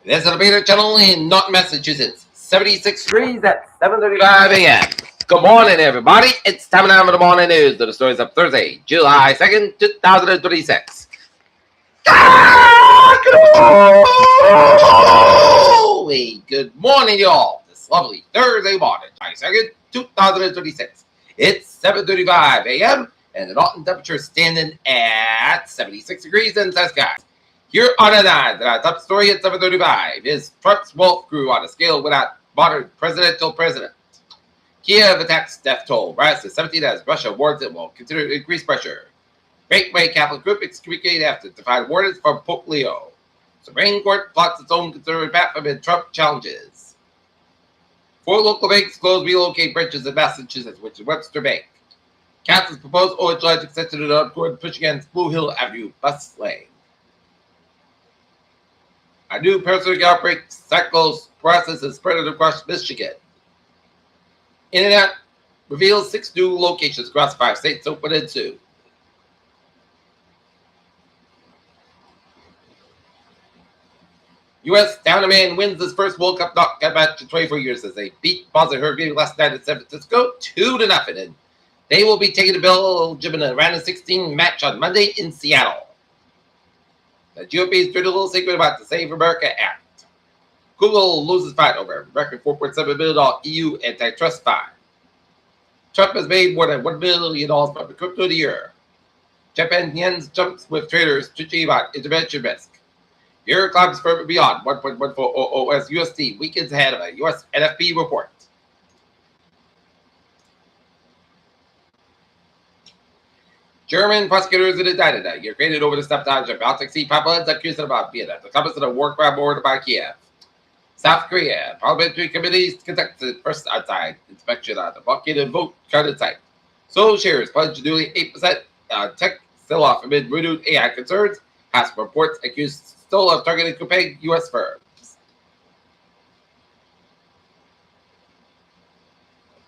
This is the Beta Channel in Norton, Massachusetts. 76 degrees at 7:35 a.m. Good morning, everybody. It's time now for the morning news. The stories of Thursday, July 2nd, 2026. Good morning, y'all. This lovely Thursday morning, July 2nd, 2026. It's 7:35 a.m. and the Norton temperature is standing at 76 degrees in the sky. Here on the nine, the top story at 7:35 is Trump's wolf grew on a scale without modern presidential president. Kiev attacks death toll rise to 17 as Russia warns it will continue to increase pressure. Breakaway Catholic group excommunicated after defied warnings from Pope Leo. Supreme Court plots its own conservative path amid Trump challenges. 4 local banks close relocate branches in Massachusetts, which is Webster Bank. Council's proposed OH extension to the Upcord push against Blue Hill Avenue bus lane. A new parasitic outbreak cycles process is spread across Michigan. Internet reveals 6 new locations across 5 states open in soon. U.S. Down a man wins his first World Cup knockout match in 24 years as they beat Bosnia Herzegovina last night in San Francisco 2-0. And they will be taking to Belgium in a round of 16 match on Monday in Seattle. The GOP is doing a little secret about the Save America Act. Google loses fight over record $4.7 billion EU antitrust fine. Trump has made more than $1 billion from the crypto of the year. Japan yen jumps with traders twitching about intervention risk. Euro climbs further beyond 1.1400 as USD weakens ahead of a US NFP report. German prosecutors have indicted a Ukrainian over the sabotage of Baltic Sea pipelines accused about being at the top of a war crime ordered by Kiev. South Korea parliamentary committees conducted first outside inspection on the blockaded vote counted site. Seoul shares plunged nearly 8%. Tech still off amid renewed AI concerns. House reports accused Seoul of targeting Coupang U.S. firms.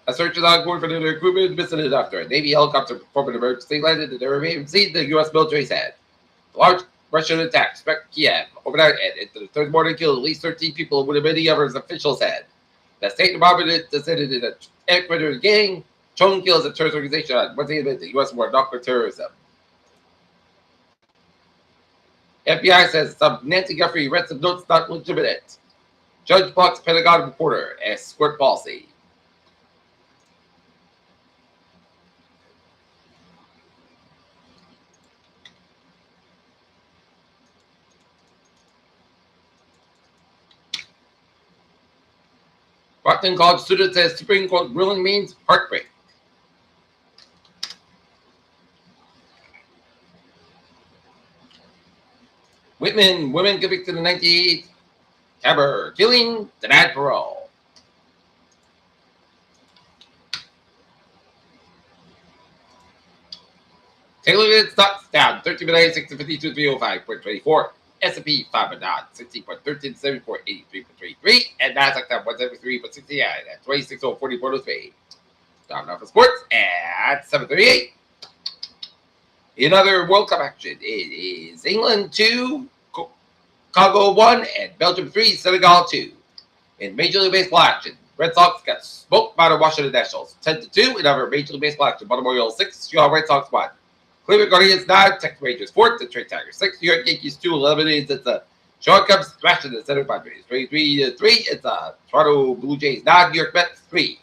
A search is ongoing for the recruitment visited after a Navy helicopter performed an emergency landed in the Arabian Sea, the U.S. military said. The large Russian attack struck Kiev overnight and into the third morning killed at least 13 people, with many others, officials said. The State Department descended in an equator gang. Chong kills a terrorist organization on Wednesday amid the U.S. war on terrorism. FBI says some Nancy Guthrie ransom notes not legitimate. Judge blocks Pentagon reporter as squirt policy. Brockton College student says Supreme Court ruling means heartbreak. Whitman, women convicted in 1988 Tabor killing, denied parole. Taylor stocks down 13.9, 652, 305.24. S&P 500 down 16.13, 74.83.33, and Nasdaq down 173.69 at 26.40.03. Time now for sports at 7:38. In other World Cup action, it is England 2, Congo 1, and Belgium 3, Senegal 2. In Major League Baseball action, Red Sox got smoked by the Washington Nationals 10-2. In other Major League Baseball action, Baltimore Orioles 6, Chicago Red Sox 1. Cleveland Guardians 9, Texas Rangers 4, Detroit Tigers 6, New York Yankees 2, 11 innings. It's a Chicago Cubs thrashing the Center Padres 23-3. It's a Toronto Blue Jays 9, New York Mets 3.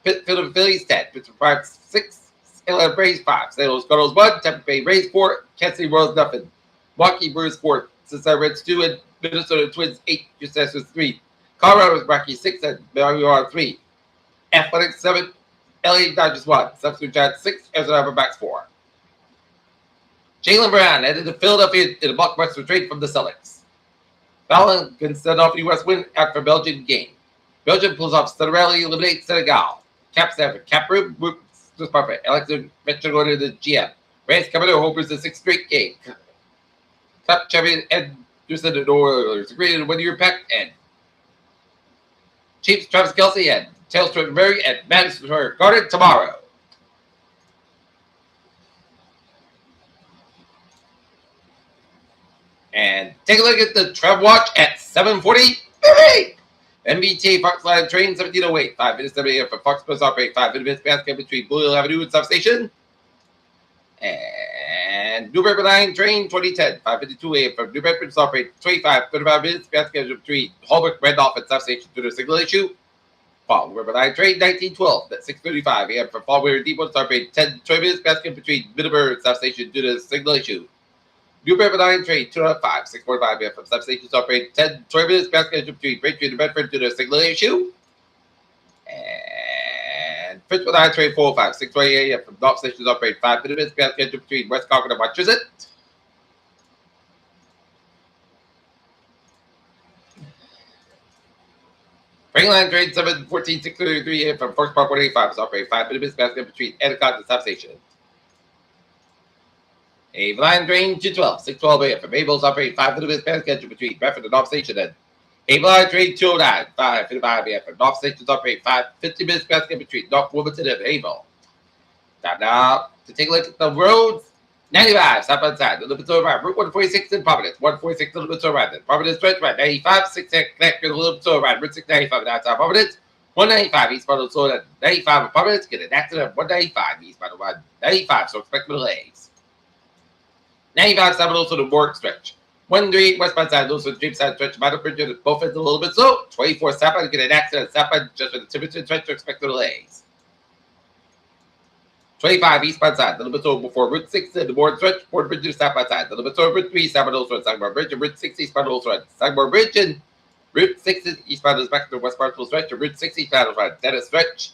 Philadelphia Phillies 10, Pittsburgh Pirates 6, Atlanta Braves 5, St. Louis Cardinals 1, Tampa Bay Rays 4, Kansas City Royals nothing, Milwaukee Brewers 4, Cincinnati Reds 2, and Minnesota Twins 8, Houston Astros 3, Colorado Rockies 6, and Mario 3. Athletics 7, LA Dodgers 1, Substitute Giants 6, Arizona Diamondbacks 4. Jaylen Brown headed to Philadelphia in a blockbuster trade from the Celtics. Fallon can set off the U.S. win after Belgian game. Belgium pulls off stunner rally, eliminates Senegal. Caps have a cap room, just perfect. Alexander Mitchell going to the GM. Rams coming to Hopers the 6th straight game. Cup champion Ed Houston and Oilers agreed to 1-year pact, and Chiefs Travis Kelce and Tails Murray and Madison Square Garden tomorrow. And take a look at the travel watch at 7:40. MBTA Fox Line train 1708. 5 minutes WAF for Fox Bus operate 5 minutes basket between Blue Hill Avenue and substation. And New Bedford Line train 2010. 5:52 a.m. from New Bedford operate 35 minutes basket between Holbrook Randolph and substation due to signal issue. Fall River Line train 1912 at 6:35 a.m. from Fall River Depot operate 20 minutes basket between Middleburg and substation due to signal issue. New Bedford Line train 205, 6:45 a.m. from substations operate 20 minutes basket between Braintree and Bedford due to a signal issue. And Fitchburg Line train 405, 6:20 a.m. from North stations operate 5 minutes basket between West Concord and Wachusett. Spring Line train 714, 6:33 a.m. from Forest Park 185 operate 5 minutes basket between Endicott and substation. Ave Line train 212, 6:12 a.m. from Mabel's operate 5 minutes basket between Bedford and North Station. And Ave Line train 209, 5:55 a.m. from North Stations operate 50 minutes basket between North Wilmington and Able. Time now to take a look at the roads. 95, southbound side, a little bit to the right. Route 146 in Providence, 146 a little bit to the right. Then Providence Stretch right, 95, 6 connect a little bit to the right. Route 695 outside Providence, 195 eastbound of Florida, 95 in Providence. Get an accident 195 eastbound of 195, so expect delays. 95 south also the Warwick stretch. 138 westbound side, also the Dreamside stretch. Battle Bridge, both ends a little bit slow. 24 southbound, get an accident southbound just for the Tiverton stretch to expect delays. 25 eastbound side, a little bit slow before Route 6 and the Ward stretch. Ward Bridge to southbound side, a little bit slow. Route 3 southbound also at Sagamore Bridge, and Route 6 eastbound also at Sagamore Bridge, and Route 6 eastbound is back to the West Barstow stretch, and Route 6 eastbound is at Dennis stretch.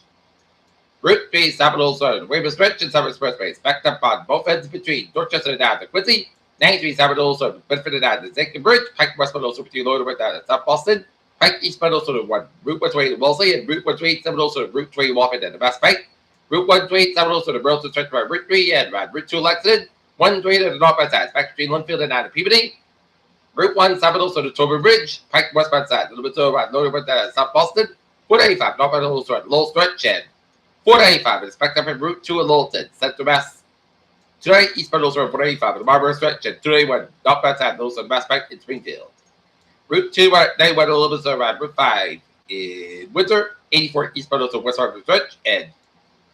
Route 3 southbound also at Weymouth stretch and Summer Expressways. Backed up on both ends between Dorchester and down to Quincy. 93 southbound also at Bedford and down to Zachem Bridge. Pike westbound also between Lower and down to South Boston. Pike eastbound also to Route 128 Wellesley, and Route 128 southbound also to Route 20 Wafford and the West Pike. Route 128 southbound also to Burlington stretch by Route 3 and Route 2 Lexington. 128 at the northbound side, back between Linfield and down to Peabody. Route 1 southbound also to Tober Bridge. Pike westbound side, a little bit to Lower and down to South Boston. 485 northbound also at Lowell stretch, and 495 is backed up in Route 2 in Lowellton, Central Mass. Today, eastbound also at 485 at the Marlborough stretch, and 281 northbound side, also Mass Pike in Springfield. Route 2 at 91 a little bit around Route 5 in Windsor. 84 eastbound also West Hartford stretch, and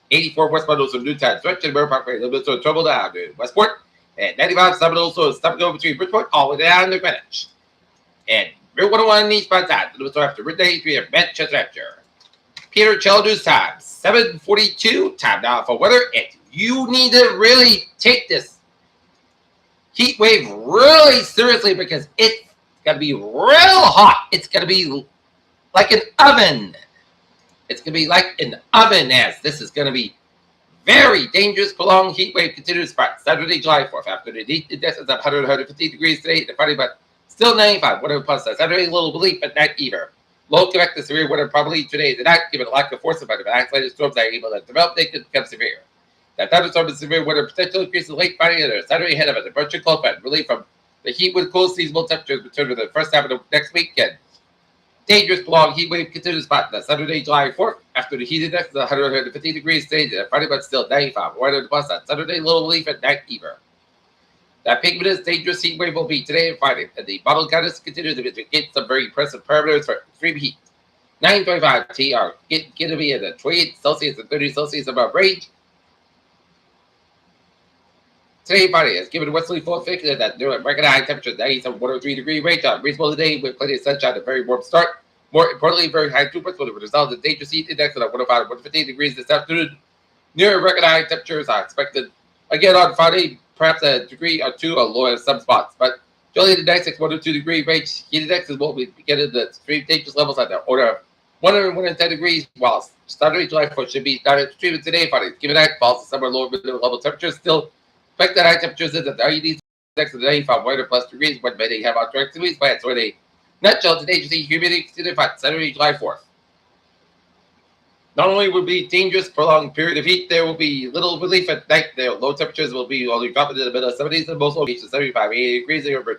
84 westbound also Newtown stretch, and River Parkway a little bit trouble down to Westport. And 95 southbound also stopping over between Bridgeport all the way down to Greenwich. And Route 101 eastbound side, a little bit after Route 93 at Manchester. Peter Chell News Time, 7:42. Time now for weather. And you need to really take this heat wave really seriously because it's going to be real hot. It's going to be like an oven. It's going to be like an oven, as this is going to be very dangerous. Prolonged heat wave continues by Saturday, July 4th. After the heat index is up 150 degrees today, the Friday, but still 95. Whatever plus Saturday, a little relief, but not either. Low convective severe weather probably today is not given a lack of force about the isolated storms that are able to develop. They could become severe. That thunderstorm and severe weather potential increases late Friday and Saturday ahead of it. The virtual cold front relief from the heat with cool seasonal temperatures return to the first half of the next weekend. Dangerous prolonged heat wave continues spot the Saturday, July 4th. After the heat index is 150 degrees today, the Friday, but still 95. Weather the plus on Saturday, little relief at night either. That pigmentous dangerous heat wave will be today and Friday, and the bottle guidance continues to indicate some very impressive parameters for extreme heat. 925 T are going to be in the 28 Celsius and 30 Celsius above range. Today, Friday is given westerly full fiction that there are record high temperatures, 103 degree range on reasonable today with plenty of sunshine and a very warm start. More importantly, very high temperatures will result in dangerous heat index at 105 and 115 degrees this afternoon. Near record high temperatures are expected again on Friday. Perhaps a degree or two are lower in some spots, but generally the next 102 degree range heat index will be beginning the extreme dangerous levels at the order of 110 degrees, while Saturday, July 4th should be not extreme today. Friday, given that falls to somewhere lower middle level temperatures, still expect that high temperatures is at the REDs index of the day from 100 plus degrees. When may they have outdoor activities plans? Where they nutshell today, you see humidity extended by Saturday, July 4th. Not only will be dangerous prolonged period of heat, there will be little relief at night. The low temperatures will be only dropping in the middle of 70s in most locations, 75, 80 degrees in the urban.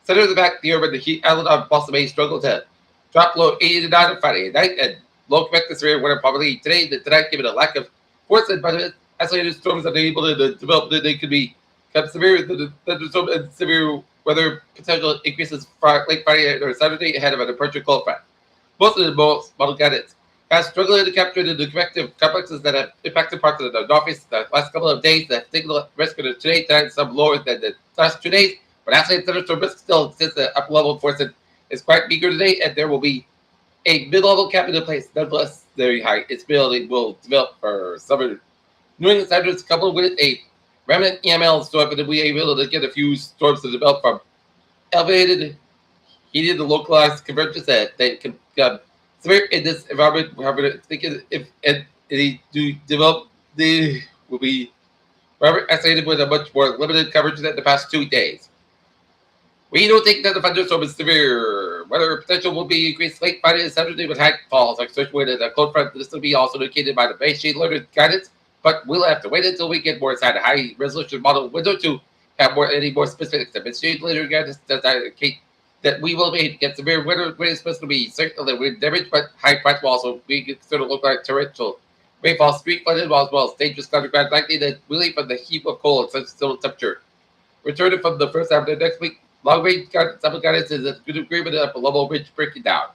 Center of the back, the urban, the heat island on Boston may struggle to drop below 80 to 9 on Friday night, and low convective severe weather probably today. Tonight, given a lack of force and isolated storms that are able to develop, they could be severe thunderstorm and severe weather potential increases late Friday or Saturday ahead of a departure cold front. Most of the model candidates have struggled to capture the convective complexes that have impacted parts of the northeast the last couple of days. The signal risk of today tonight some lower than the last 2 days, but actually thunderstorm risk still exists. The upper level force is quite meager today, and there will be a mid-level cap into place. Nonetheless, very high instability will develop for summer New England Centers, coupled with a remnant EML storm, and we able to get a few storms to develop from elevated, heated, localized convergence that they can severe in this environment. However, thinking if they do develop, they will be estimated with a much more limited coverage than the past 2 days. We don't think that the thunderstorm is severe. Weather potential will be increased late Friday and Saturday with high falls, like situated a cold front. This will be also indicated by the base shade alert guidance, but we'll have to wait until we get more inside a high resolution model window to have any more specifics. The base shade alert guidance does indicate that we will be able to get severe weather. Wind is supposed to be certainly wind damage, but high price will also be considered look like torrential rainfall, street flooded, as well as dangerous underground likely that really from the heap of cold and such still temperature. Returning from the first half of the next week. Long range guidance is a good agreement up a level ridge breaking down.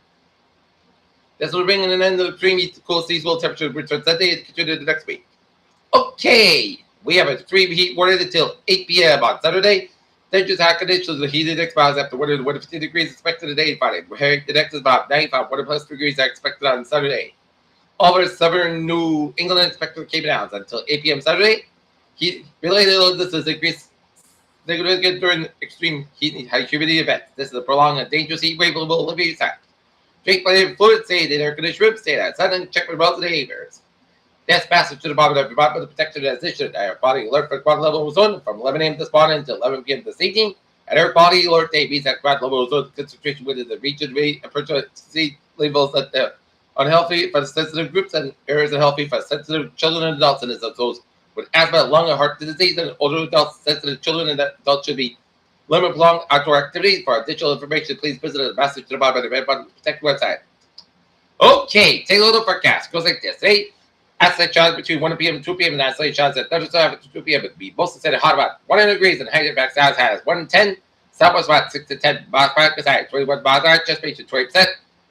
This will bring an end to the extreme cool seasonal temperature return Sunday and continue the next week. Okay, we have a extreme heat warning until 8 p.m. on Saturday. Dangerous high conditions with heat index miles after winter to 50 degrees expected today and Friday. We're hearing the index is about 95 1 plus degrees are expected on Saturday. All over southern New England expected to keep down until 8 p.m. Saturday. Heat related illnesses increase significant during extreme heat and high humidity events. This is a prolonged and dangerous heat wave will alleviate that. Drink plenty of fluid, stay in air conditioned room, stay outside, and check with relative neighbors. That's passage to the bottom of your Department of Protection as issued. Air quality alert for quad level ozone from 11 a.m. this morning until 11 p.m. this evening. An air quality alert day means that quad level ozone concentration within the region may approach levels that are unhealthy for the sensitive groups and areas unhealthy for sensitive children and adults in this zones. With asthma, lung, and heart disease, and older adults, sensitive children, and adults should be limit prolonged outdoor activities. For additional information, please visit the message to the bottom of the Department of Protection website. Okay, take a little forecast. Goes like this. Today, isolated showers between 1 p.m. and 2 p.m. and isolated showers at thunderstorms after 2 p.m. It will be mostly steady hot about 100 degrees and high impact as high as 1 in 10. Southwest about 6 to 10 miles per hour, beside 21 miles per hour, just reaching 20%.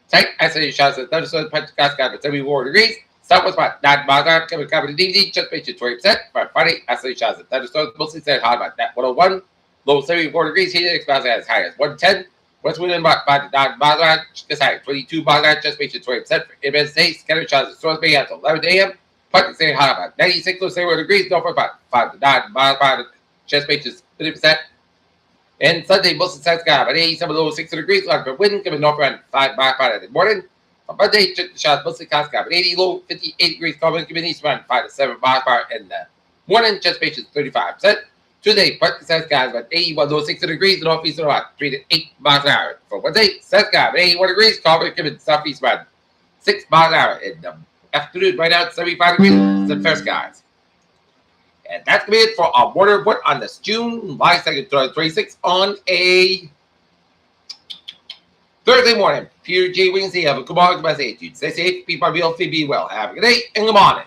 Tight isolated showers at thunderstorms, Pentecost got about 74 degrees. Southwest about 9 miles per hour, coming to DVD, just reaching 20%. For Friday, isolated showers at thunderstorms, mostly steady hot about 101. Low 74 degrees, heat index as high as 110. West wind about 5 to 9 miles per hour, just high 22 miles per hour, just reaching 20%. For Midwest States, scattered showers at Storms Bay until 11 a.m. Parking staying hot about 96 to 0 degrees, Norfolk about 5 to 9 miles per hour, just reaching 50%. And Sunday, mostly sunny sky about 87 low 60 degrees, large for wind coming north around 5 miles per hour in the morning. On Monday, showers mostly cloudy sky about 80 low 58 degrees, calm coming east around 5 to 7 miles per hour in the morning, just reaching 35%. Tuesday, partly sunny skies about 81 low 60 degrees, northeast about 3 to 8 miles per hour. For Wednesday, sunny sky about 81 degrees, calm coming southeast around 6 miles per hour in the afternoon, right now 75 degrees, the fair skies. And that's going to be it for our water report on this June 2nd, 2026 on a Thursday morning. Peter J. Wiggins, have a good morning, best attitude. Stay safe, be well, be well. Have a good day and good morning.